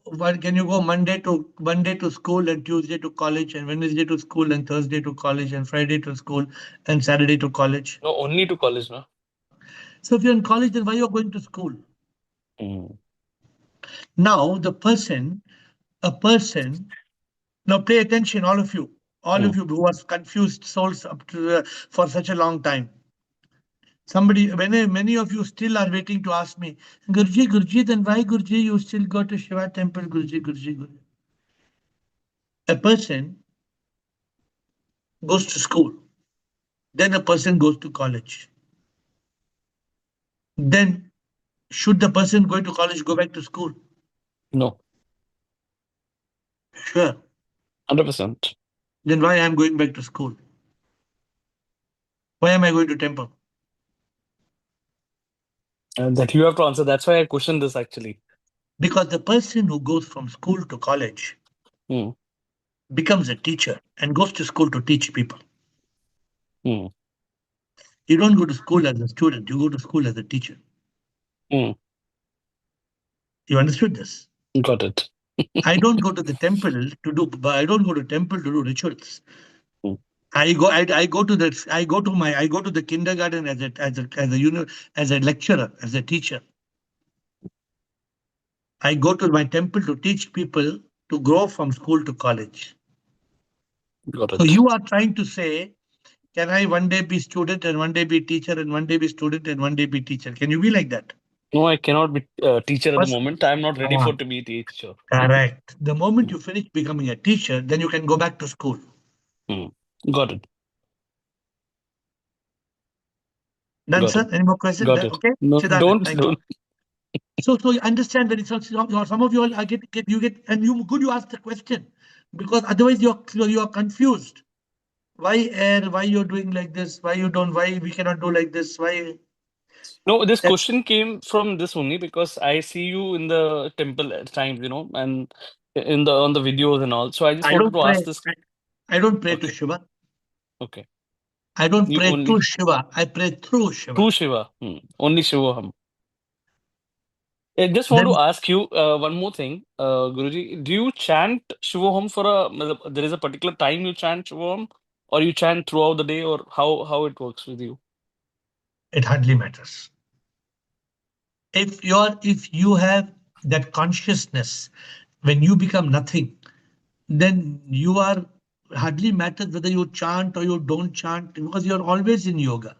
S1: Monday to school and Tuesday to college and Wednesday to school and Thursday to college and Friday to school and Saturday to college?
S8: No, only to college, no?
S1: So if you're in college, then why you're going to school? Now a person, now pay attention, all of you who are confused souls up to for such a long time. Many of you still are waiting to ask me, Guruji, then why Guruji you still go to Shiva temple, Guruji. A person goes to school, then a person goes to college. Then should the person going to college go back to school?
S8: No.
S1: Sure.
S8: 100%.
S1: Then why I'm going back to school? Why am I going to temple?
S8: And that you have to answer. That's why I questioned this actually.
S1: Because the person who goes from school to college becomes a teacher and goes to school to teach people. You don't go to school as a student, you go to school as a teacher. You understood this?
S8: Got it.
S1: I don't go to the temple to do rituals. I go to the kindergarten as a lecturer, as a teacher. I go to my temple to teach people to grow from school to college.
S8: Got it.
S1: So you are trying to say, can I one day be student and one day be teacher and one day be student and one day be teacher? Can you be like that?
S8: No, I cannot be a teacher at the moment. I'm not ready to be a teacher.
S1: Correct. The moment you finish becoming a teacher, then you can go back to school.
S8: Got it.
S1: Done,
S8: Got
S1: sir?
S8: it.
S1: Any more questions?
S8: Got it.
S1: Okay.
S8: No,
S1: Siddharth, thank you.
S8: don't.
S1: So you understand when it's some of you all get and you ask the question, because otherwise you are confused. Why AiR? Why you're doing like this? Why we cannot do like this? Why?
S8: No, this question came from this only because I see you in the temple at times, and on the videos and all. So I just wanted to ask this.
S1: I don't pray to
S8: Okay.
S1: Shiva.
S8: Okay.
S1: I don't
S8: You
S1: pray
S8: only
S1: to Shiva. I pray through Shiva.
S8: to Shiva. Only Shivoham. I just want to ask you one more thing, Guruji. Do you chant Shivoham there is a particular time you chant Shivoham, or you chant throughout the day, or how it works with you?
S1: It hardly matters. If you have that consciousness, when you become nothing, then you are hardly matters whether you chant or you don't chant, because you're always in yoga.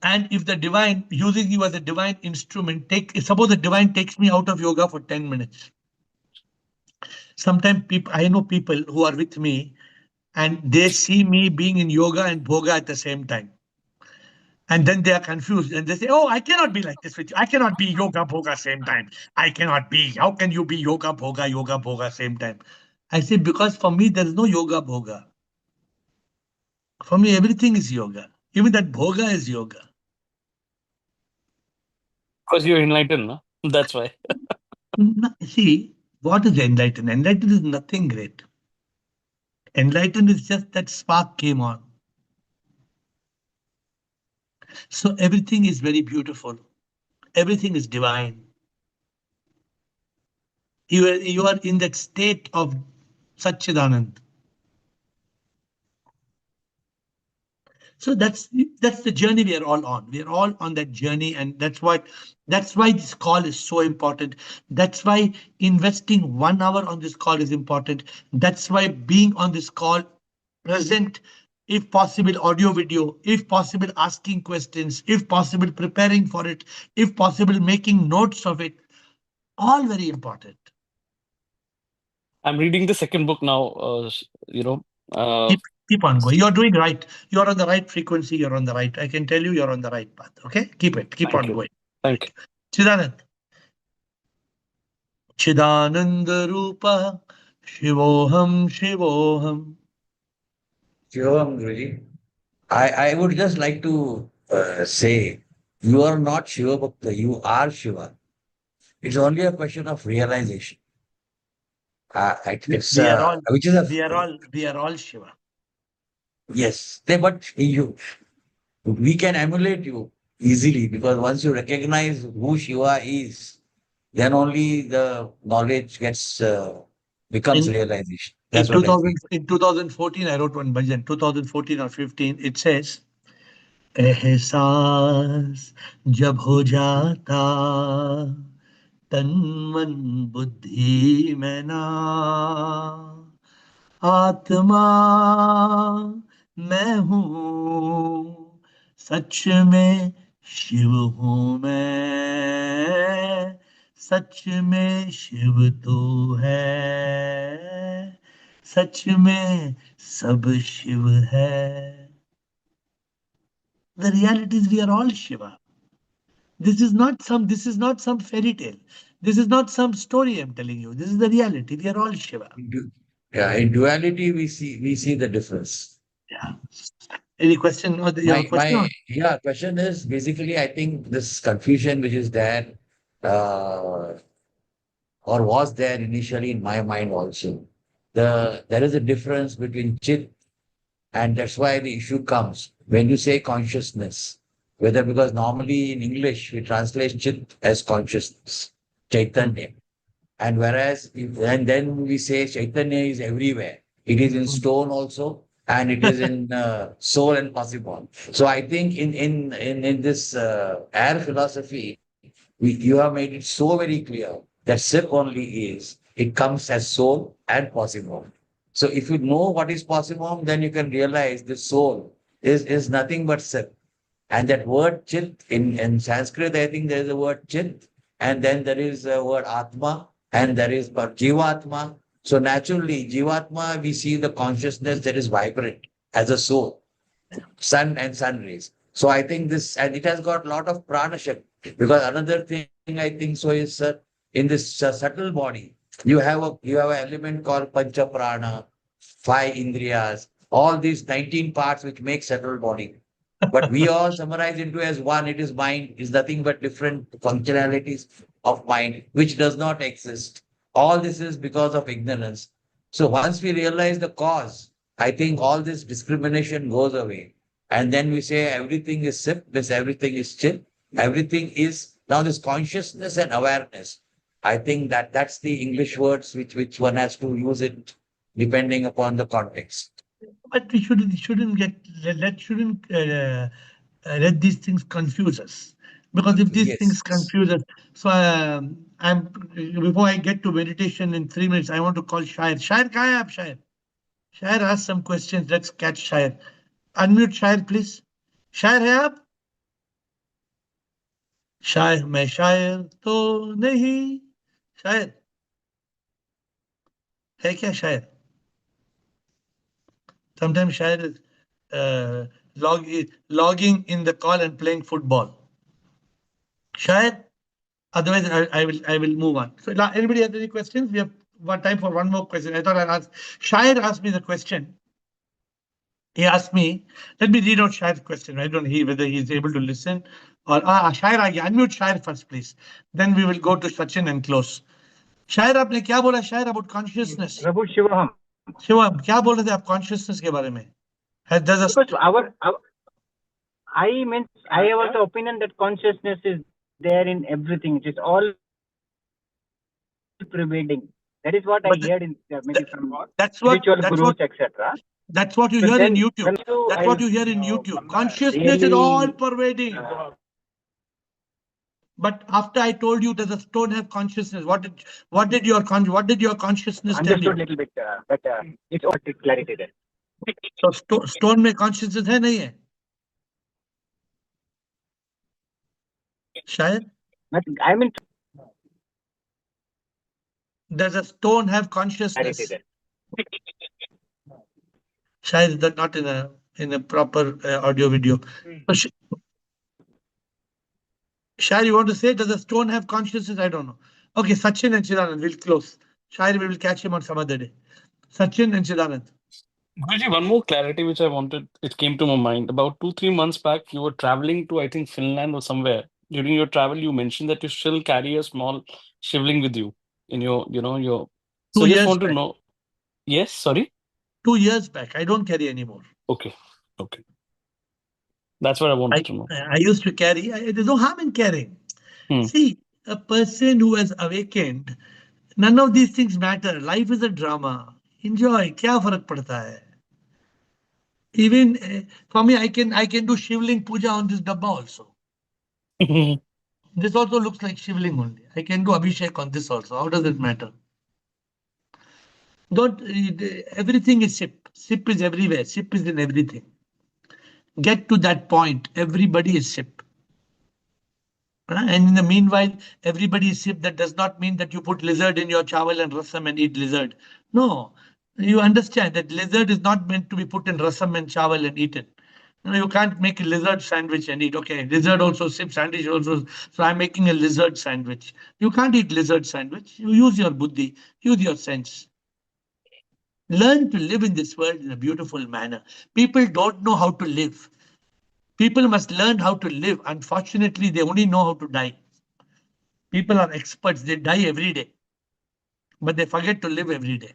S1: And if the divine, using you as a divine instrument, suppose the divine takes me out of yoga for 10 minutes. Sometimes I know people who are with me and they see me being in yoga and bhoga at the same time. And then they are confused and they say, oh, I cannot be like this with you. I cannot be yoga bhoga same time. I cannot be. How can you be yoga bhoga same time? I say, because for me, there is no yoga bhoga. For me, everything is yoga. Even that bhoga is yoga.
S8: Because you're enlightened, no? That's why.
S1: See, what is enlightened? Enlightened is nothing great. Enlightened is just that spark came on. So everything is very beautiful. Everything is divine. You are in that state of Satchidanand. So that's the journey we are all on. We are all on that journey, and that's why this call is so important. That's why investing 1 hour on this call is important. That's why being on this call present if possible audio video, if possible asking questions, if possible preparing for it, if possible making notes of it, all very important.
S8: I'm reading the second book now.
S1: Keep on going. You're doing right. You're on the right frequency. You're on the right. I can tell you're on the right path. Okay, keep on going.
S8: Thank you.
S1: Chidanand. Chidananda Rupa Shivoham Shivoham.
S9: Shivoham, Guruji. I would just like to say, you are not Shiva Bhakta, you are Shiva. It's only a question of realization.
S1: We are all Shiva.
S9: Yes, but we can emulate you easily, because once you recognize who Shiva is, then only the knowledge becomes realization. That's what I think.
S1: In 2014, I wrote one bhajan. 2014 or 15, it says, एहसास जब हो जाता तन मन बुद्धि में ना आत्मा मैं हूँ सच में शिव हूँ मैं सच में शिव तू है सच में सब शिव है. The reality is we are all Shiva. This is not some fairy tale. This is not some story I'm telling you. This is the reality. We are all Shiva.
S9: Yeah, in duality we see the difference.
S1: Yeah. Any question?
S9: Question is basically, I think this confusion which is there, or was there initially in my mind also. There is a difference between Chit, and that's why the issue comes when you say consciousness, whether because normally in English we translate Chit as consciousness, Chaitanya. And then we say Chaitanya is everywhere. It is in stone also, and it is in soul and possible. So I think in this AiR philosophy, you have made it so very clear that SIP only it comes as soul and possible. So if you know what is possible, then you can realize the soul is nothing but SIP. And that word Chit in Sanskrit, I think there is a word Chit, and then there is a word Atma, and there is Jivatma. So naturally, Jivatma, we see the consciousness that is vibrant as a soul, sun and sun rays. So I think and it has got a lot of prana shakti, because another thing I think so is in this subtle body, you have an element called Pancha Prana, 5 Indriyas, all these 19 parts which make subtle body. But we all summarize into as one. It is mind, is nothing but different functionalities of mind, which does not exist. All this is because of ignorance. So once we realize the cause, I think all this discrimination goes away. And then we say everything is SIP, everything is Chit, everything is now this consciousness and awareness. I think that's the English words which one has to use it depending upon the context.
S1: But we shouldn't let these things confuse us, because if these things confuse us, so before I get to meditation in 3 minutes, I want to call Shair. Shair, kahan hai aap, Shair? Shair, ask some questions. Let's catch Shair. Unmute Shair, please. Shair hai aap? Shair, मैं शायर तो नहीं. Shair है क्या शायर? Sometimes Shair is logging in the call and playing football. Shair? Otherwise, I will move on. So, anybody has any questions? We have time for one more question. I thought I'd ask. Shair asked me the question. He asked me, let me read out Shair's question. I don't know whether he's able to listen or Shair, unmute Shair first, please. Then we will go to Sachin and close. Shair, आपने क्या बोला Shair about consciousness?
S10: प्रभु शिवहम.
S1: शिवम, क्या बोल रहे थे आप consciousness के बारे में?
S10: Because I have the opinion that consciousness is there in everything. It is all pervading. That is what I heard in maybe from spiritual gurus, etc.
S1: That's what you hear in YouTube. That's what you hear in YouTube. Consciousness is all pervading. But after I told you, does a stone have consciousness? What did your consciousness tell you?
S10: Understood a little bit, but it's all clarity there.
S1: तो stone में consciousness है नहीं है? शायद.
S10: I mean,
S1: Does a stone have consciousness? शायद that not in a proper audio video. Shair, you want to say, does a stone have consciousness? I don't know. Okay, Sachin and Chidanand will close. Shair, we will catch him on some other day. Sachin and Chidanand.
S8: Guruji, one more clarity which I wanted, it came to my mind. About 2-3 months back, you were traveling to, I think, Finland or somewhere. During your travel, you mentioned that you still carry a small shivling with you in your, your. So
S1: 2
S8: I just
S1: years
S8: want to
S1: back.
S8: know. Yes, sorry.
S1: 2 years back. I don't carry anymore.
S8: Okay. That's what I wanted to know.
S1: I used to carry. There's no harm in carrying. See, a person who has awakened, none of these things matter. Life is a drama. Enjoy. क्या फर्क पड़ता है? Even for me, I can do shivling puja on this dabba also. This also looks like shivling only. I can do abhishek on this also. How does it matter? Don't. Everything is sip. Sip is everywhere. Sip is in everything. Get to that point. Everybody is sip. And in the meanwhile, everybody is sip. That does not mean that you put lizard in your chawal and rasam and eat lizard. No, you understand that lizard is not meant to be put in rasam and chawal and eaten. You can't make a lizard sandwich and eat. Okay, lizard also sip, sandwich also. So I'm making a lizard sandwich. You can't eat lizard sandwich. You use your buddhi, use your sense. Learn to live in this world in a beautiful manner. People don't know how to live. People must learn how to live. Unfortunately, they only know how to die. People are experts. They die every day. But they forget to live every day.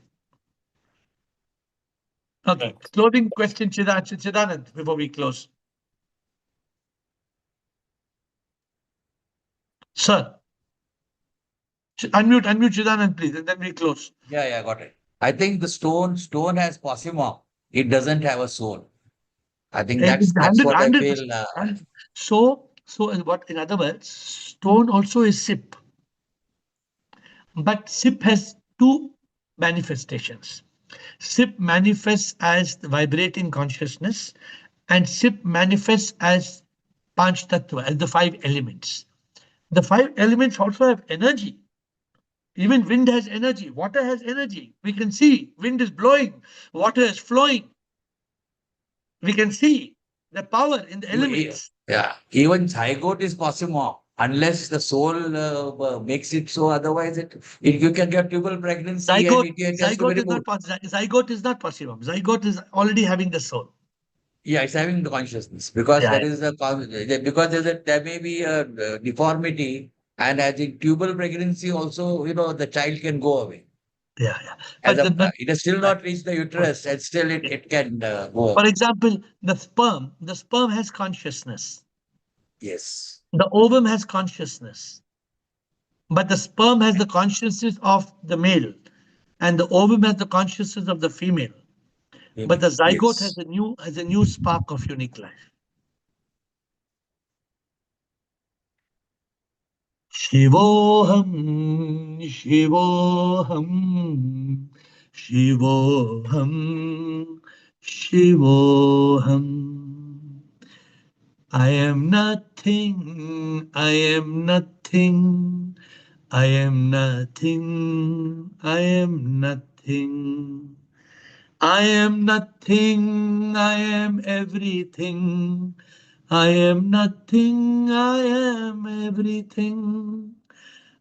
S1: Okay. Right. Closing question, Chidanand, before we close. Sir. Unmute Chidanand, please, and then we close.
S9: Yeah, got it. I think the stone has posima. It doesn't have a soul. I think that's what I feel.
S1: So what, in other words, stone also is sip. But sip has two manifestations. Sip manifests as the vibrating consciousness, and sip manifests as Panch Tattva, as the 5 elements. The 5 elements also have energy. Even wind has energy, water has energy. We can see wind is blowing, water is flowing. We can see the power in the elements.
S9: Yeah, even zygote is possible unless the soul makes it so. Otherwise, you can get tubal pregnancy.
S1: Zygote is not possible. Zygote is already having the soul.
S9: Yeah, it's having the consciousness because there may be a deformity, and as in tubal pregnancy also, the child can go away.
S1: Yeah.
S9: It has still not reached the uterus, and still it can go.
S1: For example, the sperm has consciousness.
S9: Yes.
S1: The ovum has consciousness. But the sperm has the consciousness of the male, and the ovum has the consciousness of the female. But the zygote has a new spark of unique life. Shivoham, Shivoham, Shivoham, Shivoham. I am nothing, I am nothing, I am nothing, I am nothing. I am nothing, I am everything. I am nothing, I am everything.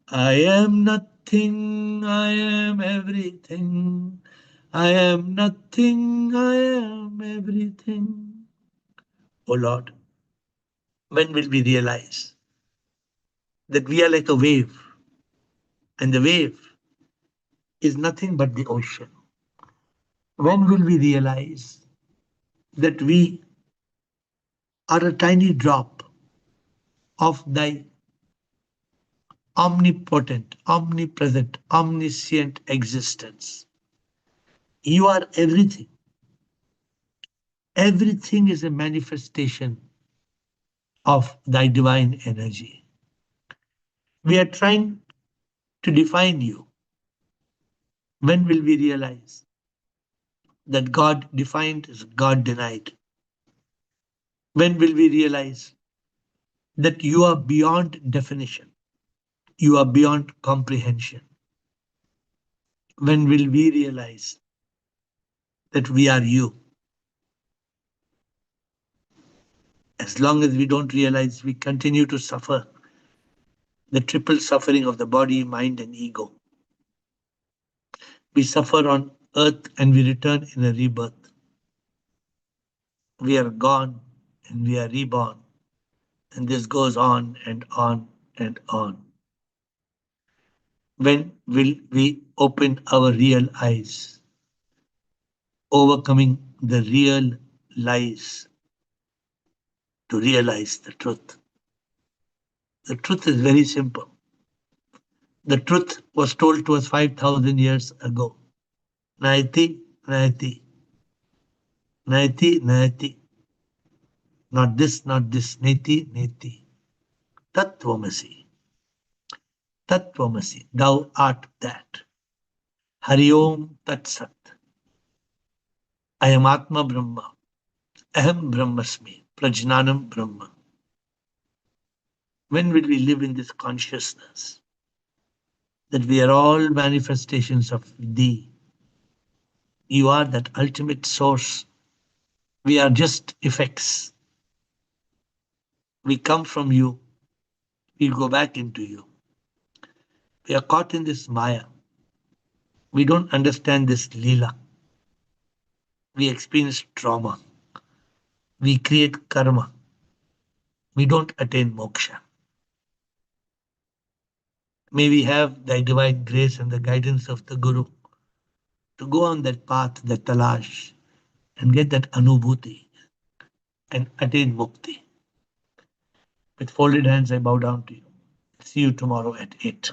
S1: I am nothing, I am everything. I am nothing, I am everything. Oh Lord, when will we realize that we are like a wave, and the wave is nothing but the ocean? When will we realize that we are a tiny drop of thy omnipotent, omnipresent, omniscient existence? You are everything. Everything is a manifestation of thy divine energy. We are trying to define you. When will we realize that God defined is God denied? When will we realize that you are beyond definition? You are beyond comprehension. When will we realize that we are you? As long as we don't realize, we continue to suffer the triple suffering of the body, mind, and ego. We suffer on earth and we return in a rebirth. We are gone and we are reborn. And this goes on and on and on. When will we open our real eyes, overcoming the real lies to realize the truth? The truth is very simple. The truth was told to us 5,000 years ago. Naiti, naiti, naiti, naiti. Not this, neti, neti. Tattvamasi. Tattvamasi. Thou art that. Hari Om Tat Sat. I am Atma Brahma. Aham Brahmasmi. Prajnanam Brahma. When will we live in this consciousness that we are all manifestations of Thee? You are that ultimate source. We are just effects. We come from you. We go back into you. We are caught in this Maya. We don't understand this Leela. We experience trauma. We create karma. We don't attain moksha. May we have thy divine grace and the guidance of the Guru to go on that path, that talash, and get that anubhuti and attain mukti. With folded hands, I bow down to you. See you tomorrow at 8.